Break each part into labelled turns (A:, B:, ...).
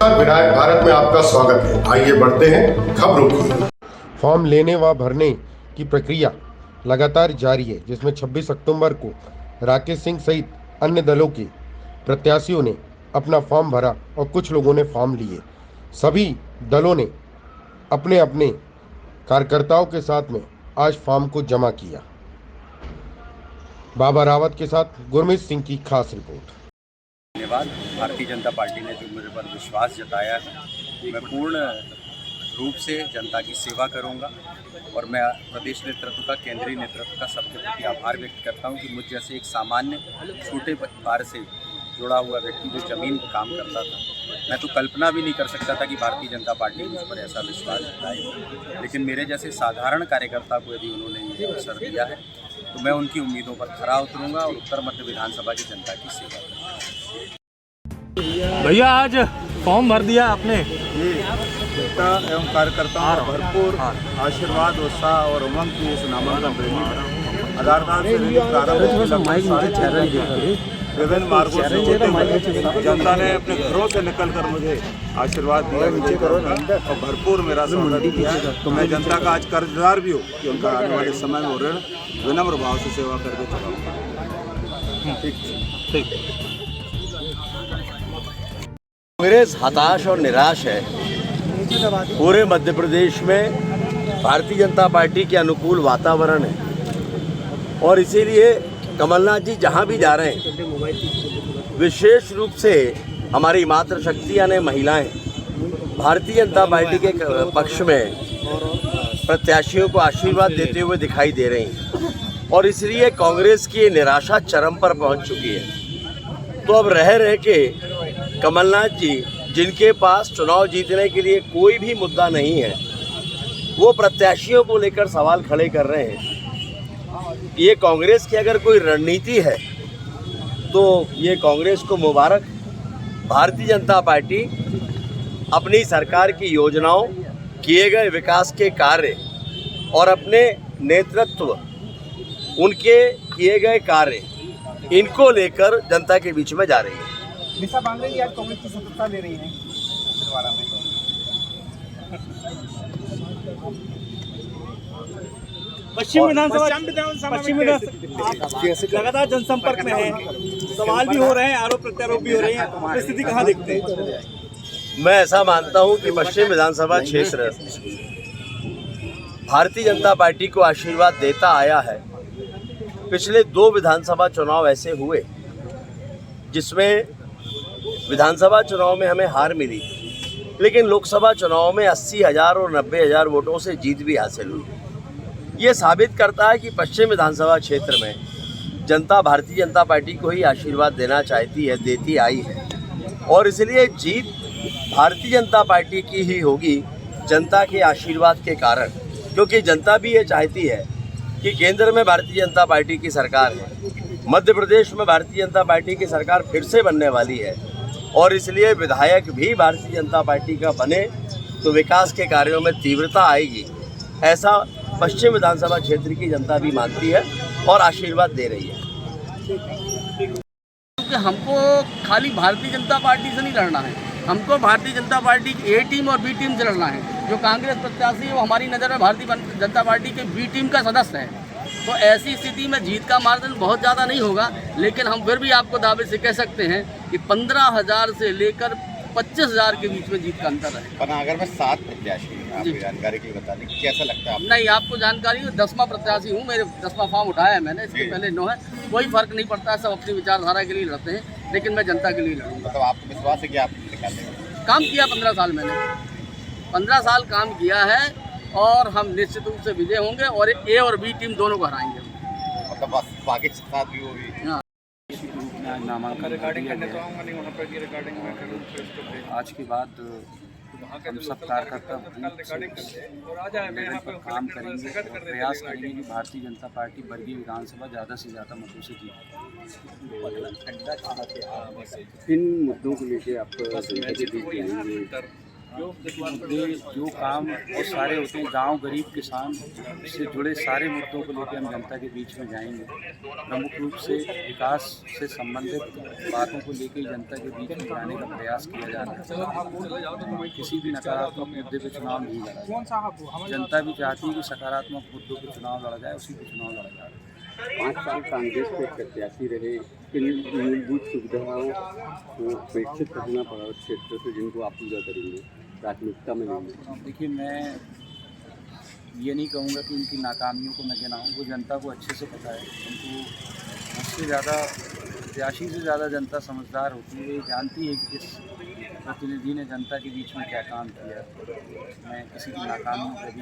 A: विनायक भारत में आपका स्वागत है। आइए बढ़ते हैं खबरों की।
B: फॉर्म लेने व भरने की प्रक्रिया लगातार जारी है, जिसमें 26 अक्टूबर को राकेश सिंह सहित अन्य दलों के प्रत्याशियों ने अपना फॉर्म भरा और कुछ लोगों ने फॉर्म लिए। सभी दलों ने अपने अपने कार्यकर्ताओं के साथ में आज फॉर्म को जमा किया। बाबा रावत के साथ गुरमीत सिंह की खास रिपोर्ट।
C: धन्यवाद। भारतीय जनता पार्टी ने जो मेरे पर विश्वास जताया है, मैं पूर्ण रूप से जनता की सेवा करूंगा और मैं प्रदेश नेतृत्व का, केंद्रीय नेतृत्व का सबके प्रति आभार व्यक्त करता हूं कि मुझ जैसे एक सामान्य छोटे परिवार से जुड़ा हुआ व्यक्ति जो ज़मीन पर काम करता था, मैं तो कल्पना भी नहीं कर सकता था कि भारतीय जनता पार्टी ने मुझ पर ऐसा विश्वास जताए। लेकिन मेरे जैसे साधारण कार्यकर्ता को यदि उन्होंने ये अवसर दिया है तो मैं उनकी उम्मीदों पर खरा उतरूंगा और उत्तर मध्य विधानसभा की जनता की सेवा करूंगा।
D: भैया आज फॉर्म भर दिया आपने?
E: जनता एवं कार्यकर्ताओं का भरपूर आशीर्वाद, उत्साह और उमंग की इस नामांकन रैली आधारताल से विभिन्न मार्गों से होते हुए जनता ने अपने घरों से निकलकर मुझे आशीर्वाद दिया और भरपूर मेरा स्वागत किया। तो मैं जनता का आज कर्जदार भी हूँ कि उनका आने वाले समय में ऋण विनम्र भाव से सेवा करके चलाऊंगा।
D: ठीक।
F: कांग्रेस हताश और निराश है। पूरे मध्य प्रदेश में भारतीय जनता पार्टी के अनुकूल वातावरण है और इसीलिए कमलनाथ जी जहां भी जा रहे हैं, विशेष रूप से हमारी मातृशक्ति यानी महिलाएं भारतीय जनता पार्टी के पक्ष में प्रत्याशियों को आशीर्वाद देते हुए दिखाई दे रही हैं और इसलिए कांग्रेस की निराशा चरम पर पहुंच चुकी है। तो अब रह के कमलनाथ जी, जिनके पास चुनाव जीतने के लिए कोई भी मुद्दा नहीं है, वो प्रत्याशियों को लेकर सवाल खड़े कर रहे हैं। ये कांग्रेस की अगर कोई रणनीति है तो ये कांग्रेस को मुबारक। भारतीय जनता पार्टी अपनी सरकार की योजनाओं, किए गए विकास के कार्य और अपने नेतृत्व, उनके किए गए कार्य, इनको लेकर जनता के बीच में जा रही है।
G: निशा बांगड़े जी आज कांग्रेस की सदस्यता ले रही हैं छिंदवाड़ा में।
D: पश्चिम विधानसभा लगातार जनसंपर्क में है, सवाल भी हो रहे हैं, आरोप प्रत्यारोप भी हो रहे हैं, स्थिति कहाँ देखते हैं?
F: मैं ऐसा मानता हूं कि पश्चिम विधानसभा क्षेत्र भारतीय जनता पार्टी को आशीर्वाद देता आया है। पिछले 2 विधानसभा चुनाव ऐसे हुए जिसमें विधानसभा चुनाव में हमें हार मिली, लेकिन लोकसभा चुनाव में 80,000 और 90,000 वोटों से जीत भी हासिल हुई। ये साबित करता है कि पश्चिम विधानसभा क्षेत्र में जनता भारतीय जनता पार्टी को ही आशीर्वाद देना चाहती है, देती आई है और इसलिए जीत भारतीय जनता पार्टी की ही होगी, जनता के आशीर्वाद के कारण। क्योंकि जनता भी ये चाहती है कि केंद्र में भारतीय जनता पार्टी की सरकार है, मध्य प्रदेश में भारतीय जनता पार्टी की सरकार फिर से बनने वाली है और इसलिए विधायक भी भारतीय जनता पार्टी का बने तो विकास के कार्यों में तीव्रता आएगी। ऐसा पश्चिम विधानसभा क्षेत्र की जनता भी मानती है और आशीर्वाद दे रही है।
H: क्योंकि हमको खाली भारतीय जनता पार्टी से नहीं लड़ना है, हमको भारतीय जनता पार्टी की ए टीम और बी टीम से लड़ना है। जो कांग्रेस प्रत्याशी है वो हमारी नज़र में भारतीय जनता पार्टी के बी टीम का सदस्य है। तो ऐसी स्थिति में जीत का मार्जिन बहुत ज़्यादा नहीं होगा, लेकिन हम फिर भी आपको दावे से कह सकते हैं कि 15,000 से लेकर 25,000 के बीच में जीत का अंतर है।
C: पर अगर मैं 7 प्रत्याशी आपकी जानकारी के लिए बता दें, कैसा लगता है?
H: नहीं, आपको जानकारी हो, 10वां प्रत्याशी हूँ, मेरे 10वां फॉर्म उठाया है मैंने, इसके पहले 9 है। कोई फर्क नहीं पड़ता है, सब अपनी विचारधारा के लिए लड़ते हैं, लेकिन मैं जनता के लिए लड़ूंगा।
C: मतलब आपको विश्वास है कि आप निकाल लेंगे?
H: काम किया 15 साल मैंने, 15 साल काम किया है और हम निश्चित रूप से विजय होंगे और ए और बी टीम दोनों को हराएंगे।
C: मतलब बस बाकी साथ भी होगी।
H: हाँ।
C: नामांकन आज के बाद हम सब कार्यकर्ता पर काम करेंगे और प्रयास करेंगे कि भारतीय जनता पार्टी वर्गीय विधानसभा ज़्यादा से ज़्यादा मतों से जीते। किन मुद्दों को लेकर आप जनता के बीच आएंगे?
I: मुद्दे जो काम बहुत सारे होते हैं, गांव गरीब किसान से जुड़े सारे मुद्दों को लेकर हम जनता के बीच में जाएंगे। प्रमुख रूप से विकास से संबंधित बातों को लेकर जनता के बीच में जाने का प्रयास किया जा रहा है। किसी भी नकारात्मक मुद्दे पर चुनाव नहीं लड़ा। जनता भी चाहती है कि सकारात्मक मुद्दों पर चुनाव लड़ा जाए, उसी पर चुनाव लड़ा जाए।
J: 5 साल कांग्रेस के प्रत्याशी रहे, इन मूलभूत सुविधाओं को अपेक्षित रहना पड़ा क्षेत्र से, जिनको आप पूरा करेंगे, प्राथमिकता में लेंगे।
I: देखिए, मैं ये नहीं कहूँगा कि उनकी नाकामियों को मैं गिनाऊँ, वो जनता को अच्छे से पता है। उनको मुझसे ज़्यादा, प्रत्याशी से ज़्यादा जनता समझदार होती है, ये जानती है कि किस प्रतिनिधि ने जनता के बीच में क्या काम किया। मैं किसी की नाकामियों को भी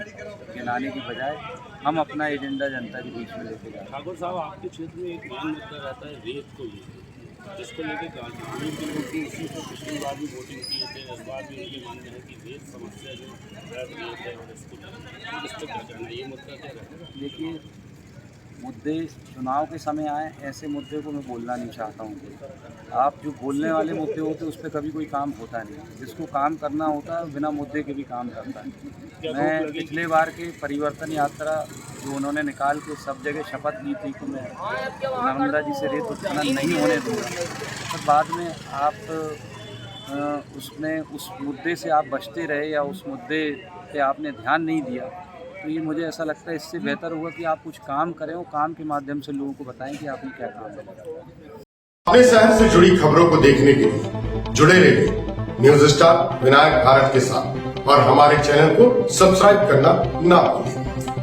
I: गिनाने की बजाय हम अपना एजेंडा जनता के बीच में लेके जाए।
J: ठाकुर साहब, आपके क्षेत्र में एक मान मुद्दा रहता है रेत को लेकर, जिसको लेकर गांधी के लोग की उसी पर पिछली बार भी वोटिंग किए थे। इस बार भी उनके मानना है कि रेत समस्या जो रेत है और इसको इस पर क्या करना है, ये मुद्दा क्या रहता है?
I: देखिए, मुद्दे चुनाव के समय आए, ऐसे मुद्दे को मैं बोलना नहीं चाहता हूँ। आप जो बोलने वाले मुद्दे होते हैं उस पर कभी कोई काम होता नहीं। जिसको काम करना होता है बिना मुद्दे के भी काम करता है। मैं पिछले बार के परिवर्तन यात्रा जो उन्होंने निकाल के सब जगह शपथ ली थी कि मैं नर्मदा जी से रेत उत्खनन नहीं होने दूँगा, तो बाद में आप उसमें उस मुद्दे से आप बचते रहे या उस मुद्दे पे आपने ध्यान नहीं दिया, तो ये मुझे ऐसा लगता है इससे बेहतर होगा कि आप कुछ काम करें और काम के माध्यम से लोगों को बताएं कि आपने क्या काम किया।
A: अपने शहर से जुड़ी खबरों को देखने के लिए जुड़े रहिए न्यूज स्टार विनायक भारत के साथ और हमारे चैनल को सब्सक्राइब करना ना भूलें।